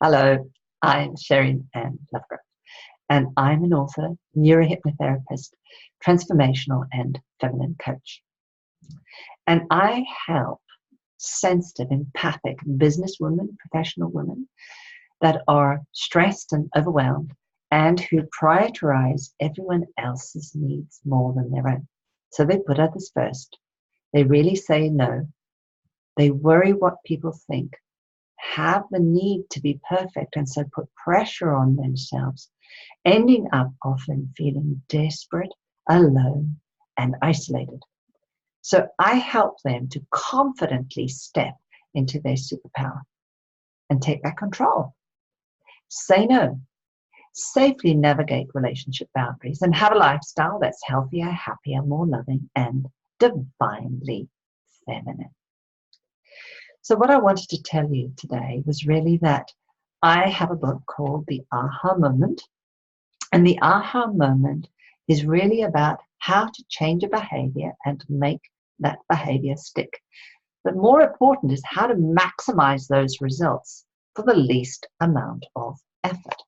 Hello, I'm Sherry Ann Lovegrove, and I'm an author, neurohypnotherapist, transformational and feminine coach. And I help sensitive, empathic businesswomen, professional women that are stressed and overwhelmed and who prioritize everyone else's needs more than their own. So they put others first. They really say no. They worry what people think, have the need to be perfect, and so put pressure on themselves, ending up often feeling desperate, alone, and isolated. So I help them to confidently step into their superpower and take back control. Say no, safely navigate relationship boundaries, and have a lifestyle that's healthier, happier, more loving, and divinely feminine. So what I wanted to tell you today was really that I have a book called The Aha Moment. And the aha moment is really about how to change a behavior and make that behavior stick. But more important is how to maximize those results for the least amount of effort.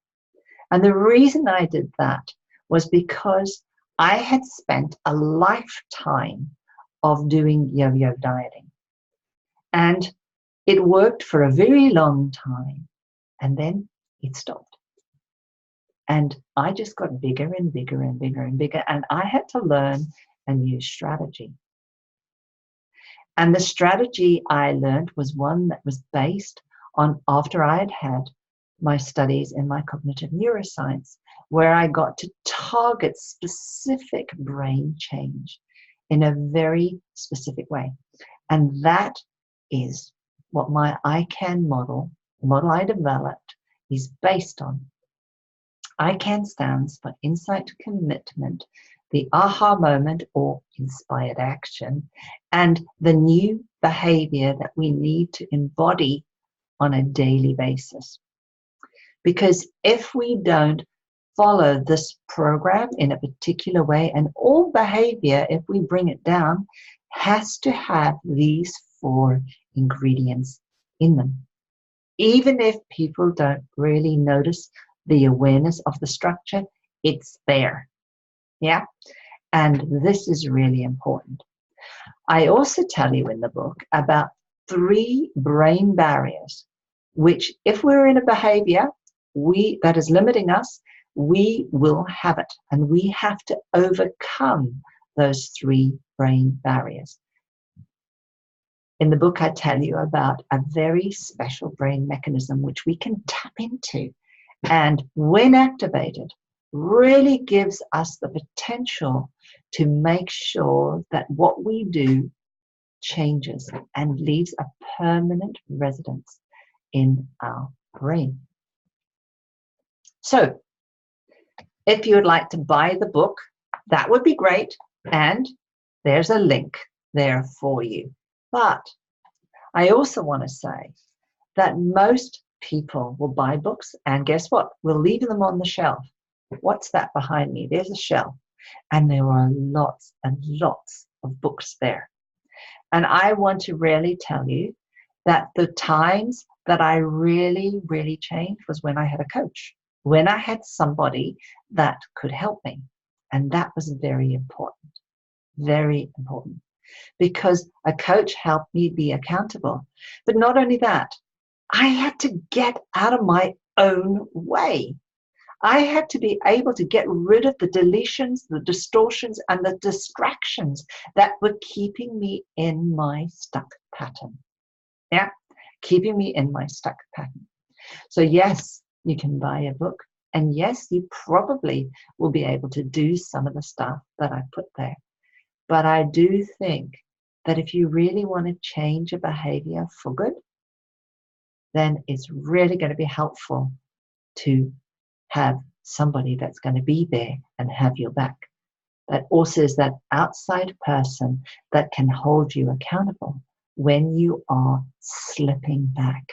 And the reason I did that was because I had spent a lifetime of doing yo-yo dieting. And it worked for a very long time, and then it stopped. And I just got bigger and bigger and bigger and bigger, and I had to learn a new strategy. And the strategy I learned was one that was based on after I had had my studies in my cognitive neuroscience, where I got to target specific brain change in a very specific way. And that is what my ICAN model, the model I developed, is based on. ICAN stands for Insight, Commitment, the Aha Moment or Inspired Action, and the new behavior that we need to embody on a daily basis. Because if we don't follow this program in a particular way, and all behavior, if we bring it down, has to have these 4 ingredients in them. Even if people don't really notice the awareness of the structure, it's there. Yeah? And this is really important. I also tell you in the book about 3 brain barriers, which if we're in a behavior that is limiting us, we will have it. And we have to overcome those 3 brain barriers. In the book, I tell you about a very special brain mechanism which we can tap into, and when activated, really gives us the potential to make sure that what we do changes and leaves a permanent residence in our brain. So, if you would like to buy the book, that would be great, and there's a link there for you. But I also want to say that most people will buy books, and guess what? We'll leave them on the shelf. What's that behind me? There's a shelf, and there are lots and lots of books there. And I want to really tell you that the times that I really, really changed was when I had a coach, when I had somebody that could help me. And that was very important, very important. Because a coach helped me be accountable. But not only that, I had to get out of my own way. I had to be able to get rid of the deletions, the distortions, and the distractions that were keeping me in my stuck pattern. Yeah, keeping me in my stuck pattern. So yes, you can buy a book. And yes, you probably will be able to do some of the stuff that I put there. But I do think that if you really want to change a behavior for good, then it's really going to be helpful to have somebody that's going to be there and have your back. That also is that outside person that can hold you accountable when you are slipping back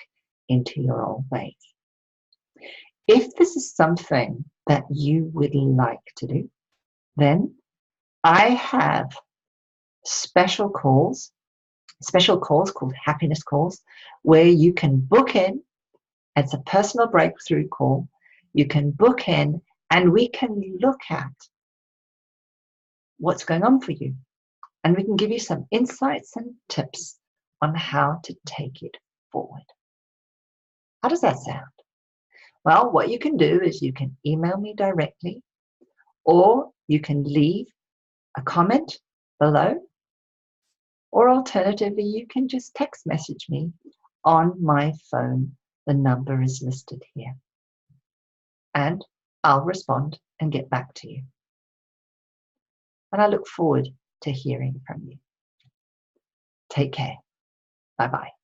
into your old ways. If this is something that you would like to do, then I have special calls called happiness calls, where you can book in It's a personal breakthrough call. You can book in and we can look at what's going on for you. And we can give you some insights and tips on how to take it forward. How does that sound? Well, what you can do is you can email me directly, or you can leave a comment below, or alternatively, you can just text message me on my phone. The number is listed here. And I'll respond and get back to you. And I look forward to hearing from you. Take care. Bye-bye.